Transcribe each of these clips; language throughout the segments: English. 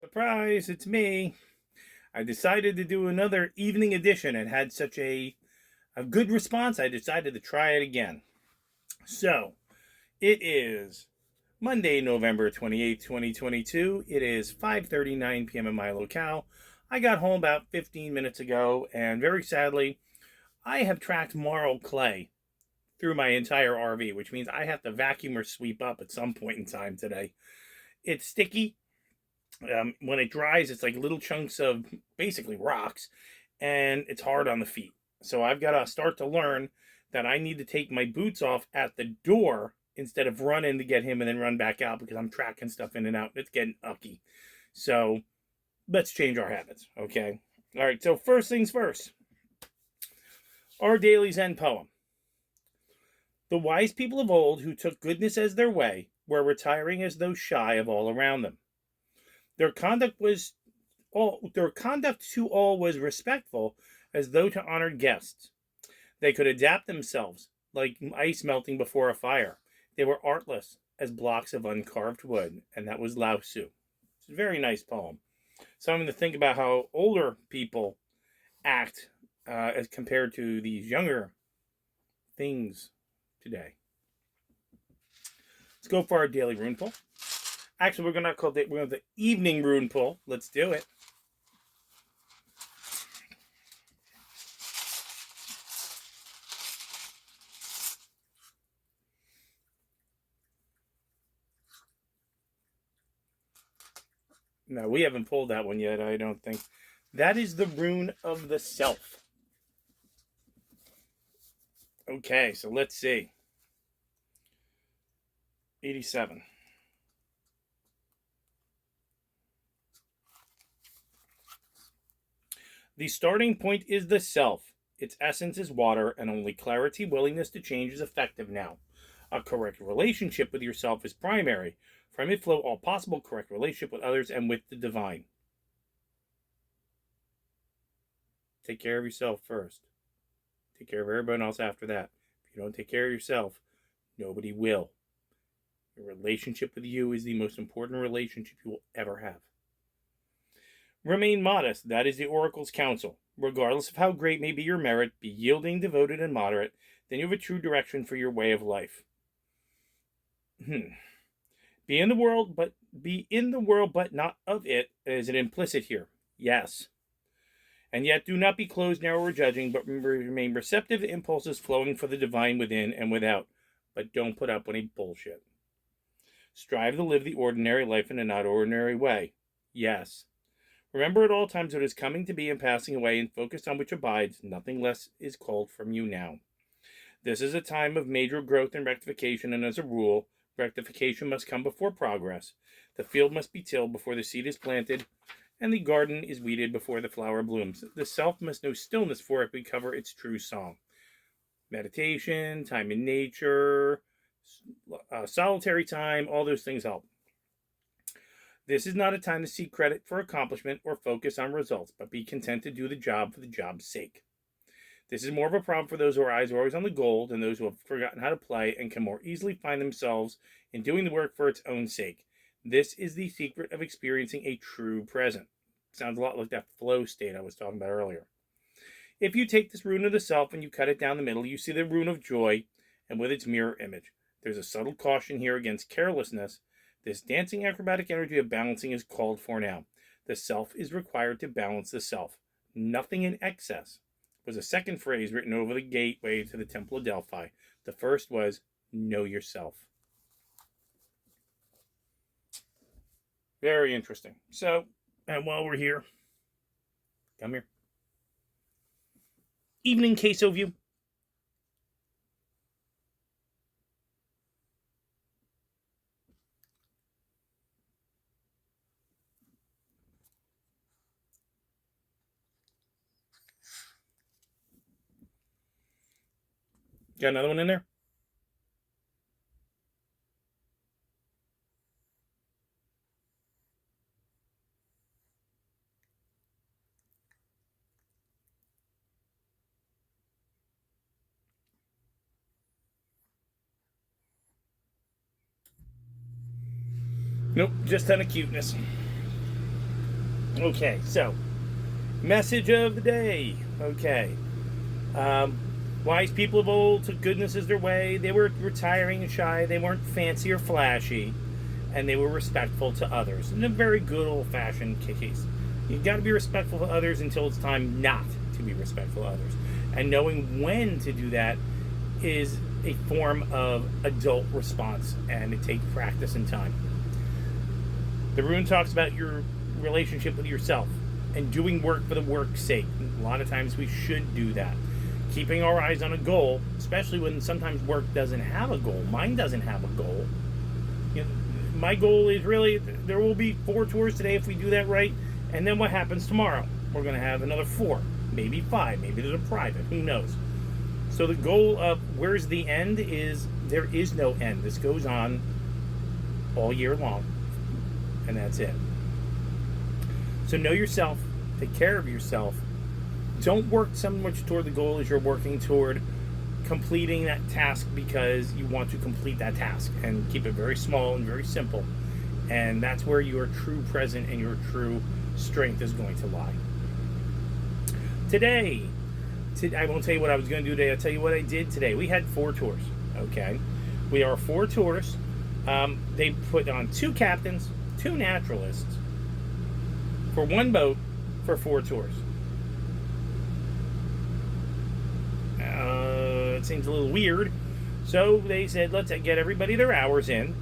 Surprise, it's me. I decided to do another evening edition and had such a good response, I decided to try it again. So, it is Monday, November 28th, 2022. It is 5:39 p.m. in my locale. I got home about 15 minutes ago, and very sadly, I have tracked marl clay through my entire RV, which means I have to vacuum or sweep up at some point in time today. It's sticky. When it dries, it's like little chunks of basically rocks, and it's hard on the feet. So I've got to start to learn that I need to take my boots off at the door instead of run in to get him and then run back out because I'm tracking stuff in and out. It's getting ucky. So let's change our habits, okay? All right, so first things first. Our daily Zen poem. The wise people of old who took goodness as their way were retiring as though shy of all around them. Their conduct to all was respectful, as though to honored guests. They could adapt themselves like ice melting before a fire. They were artless as blocks of uncarved wood, and that was Lao Tzu. It's a very nice poem. Something to think about how older people act as compared to these younger things today. Let's go for our daily rune pull. Actually, we're going to call it the evening rune pull. Let's do it. No, we haven't pulled that one yet, I don't think. That is the rune of the self. Okay, so let's see. 87. The starting point is the self. Its essence is water, and only clarity, willingness to change is effective now. A correct relationship with yourself is primary. From it flow all possible correct relationship with others and with the divine. Take care of yourself first. Take care of everyone else after that. If you don't take care of yourself, nobody will. Your relationship with you is the most important relationship you will ever have. Remain modest. That is the Oracle's counsel. Regardless of how great may be your merit, be yielding, devoted, and moderate. Then you have a true direction for your way of life. Be in the world, but not of it. Is it implicit here? Yes. And yet do not be closed, narrow, or judging, but remain receptive to impulses flowing for the divine within and without. But don't put up with any bullshit. Strive to live the ordinary life in a not ordinary way. Yes. Remember at all times what is coming to be and passing away, and focus on which abides. Nothing less is called from you now. This is a time of major growth and rectification, and as a rule, rectification must come before progress. The field must be tilled before the seed is planted, and the garden is weeded before the flower blooms. The self must know stillness for it recover its true song. Meditation, time in nature, solitary time, all those things help. This is not a time to seek credit for accomplishment or focus on results, but be content to do the job for the job's sake. This is more of a problem for those whose eyes are always on the goal than those who have forgotten how to play and can more easily find themselves in doing the work for its own sake. This is the secret of experiencing a true present. Sounds a lot like that flow state I was talking about earlier. If you take this rune of the self and you cut it down the middle, you see the rune of joy and with its mirror image. There's a subtle caution here against carelessness. This dancing acrobatic energy of balancing is called for now. The self is required to balance the self. Nothing in excess was a second phrase written over the gateway to the Temple of Delphi. The first was, know yourself. Very interesting. So, and while we're here, come here. Evening queso view. Got another one in there? Nope, just out of cuteness. Okay, so message of the day. Okay. Wise people of old took goodness as their way. They were retiring and shy. They weren't fancy or flashy. And they were respectful to others. In a very good old-fashioned case. You've got to be respectful to others until it's time not to be respectful to others. And knowing when to do that is a form of adult response. And it takes practice and time. The rune talks about your relationship with yourself and doing work for the work's sake. A lot of times we should do that. Keeping our eyes on a goal, especially when sometimes work doesn't have a goal. Mine doesn't have a goal. You know, my goal is really, there will be 4 tours today if we do that right. And then what happens tomorrow? We're going to have another 4, maybe 5, maybe there's a private, who knows. So the goal of where's the end is, there is no end. This goes on all year long. And that's it. So know yourself, take care of yourself. Don't work so much toward the goal as you're working toward completing that task because you want to complete that task, and keep it very small and very simple. And that's where your true present and your true strength is going to lie. Today, I won't tell you what I was going to do today. I'll tell you what I did today. We had 4 tours. Okay, we are 4 tours. They put on 2 captains, 2 naturalists for 1 boat for 4 tours. It seems a little weird. So they said, let's get everybody their hours in,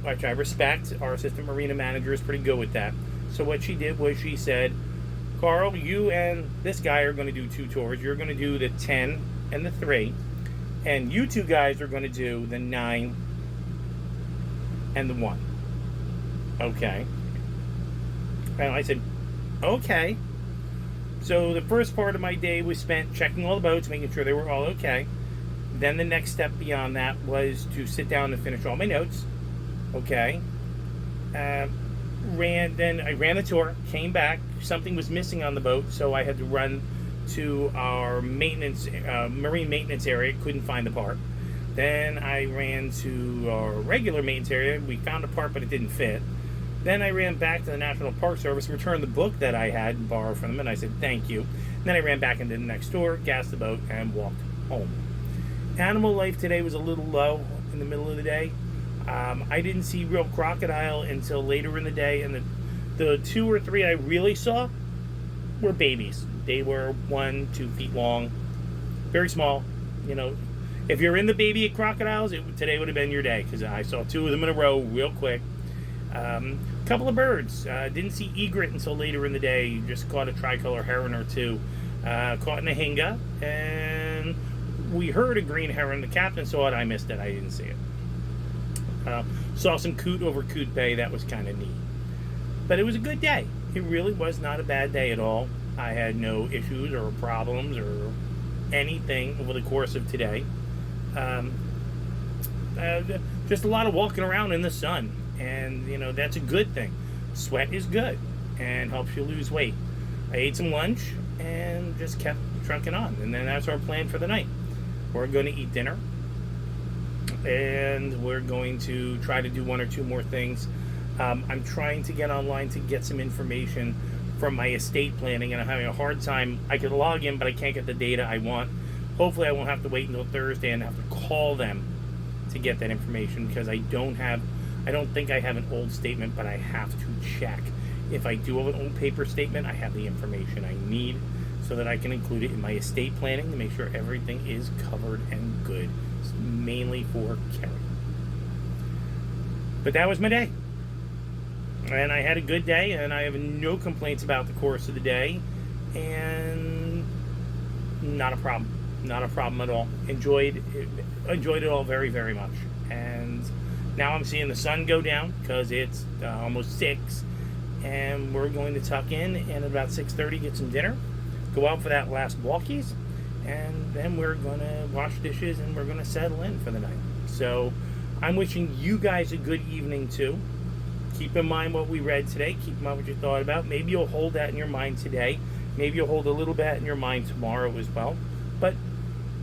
which I respect. Our assistant marina manager is pretty good with that. So what she did was she said, Carl, you and this guy are going to do 2 tours. You're going to do the 10 and the 3. And you 2 guys are going to do the 9 and the 1. Okay. And I said, okay. So the first part of my day was spent checking all the boats, making sure they were all okay. Then the next step beyond that was to sit down and finish all my notes. Okay. Then I ran the tour, came back. Something was missing on the boat, so I had to run to our maintenance, marine maintenance area. Couldn't find the part. Then I ran to our regular maintenance area. We found a part, but it didn't fit. Then I ran back to the National Park Service, returned the book that I had and borrowed from them, and I said, thank you. Then I ran back into the next store, gassed the boat, and walked home. Animal life today was a little low in the middle of the day. I didn't see real crocodile until later in the day, and the 2 or 3 I really saw were babies. They were 1-2 feet long, very small. You know, if you're in the baby crocodiles, today would have been your day, because I saw 2 of them in a row real quick. Couple of birds. Didn't see egret until later in the day. Just caught a tricolor heron or 2. Caught an ahinga, and we heard a green heron. The captain saw it. I missed it. I didn't see it. Saw some coot over Coot Bay. That was kind of neat. But it was a good day. It really was not a bad day at all. I had no issues or problems or anything over the course of today. Just a lot of walking around in the sun. And, you know, that's a good thing. Sweat is good and helps you lose weight. I ate some lunch and just kept trunking on. And then that's our plan for the night. We're going to eat dinner. And we're going to try to do 1 or 2 more things. I'm trying to get online to get some information from my estate planning. And I'm having a hard time. I can log in, but I can't get the data I want. Hopefully I won't have to wait until Thursday and have to call them to get that information. Because I don't think I have an old statement, but I have to check. If I do have an old paper statement, I have the information I need so that I can include it in my estate planning to make sure everything is covered and good. It's mainly for Kerry. But that was my day. And I had a good day, and I have no complaints about the course of the day. And not a problem. Not a problem at all. Enjoyed it all very, very much. And now I'm seeing the sun go down because it's almost 6, and we're going to tuck in and at about 6:30 get some dinner, go out for that last walkies, and then we're going to wash dishes and we're going to settle in for the night. So I'm wishing you guys a good evening too. Keep in mind what we read today. Keep in mind what you thought about. Maybe you'll hold that in your mind today. Maybe you'll hold a little bit in your mind tomorrow as well. But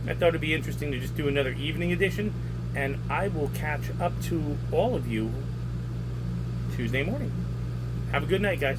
I thought it'd be interesting to just do another evening edition. And I will catch up to all of you Tuesday morning. Have a good night, guys.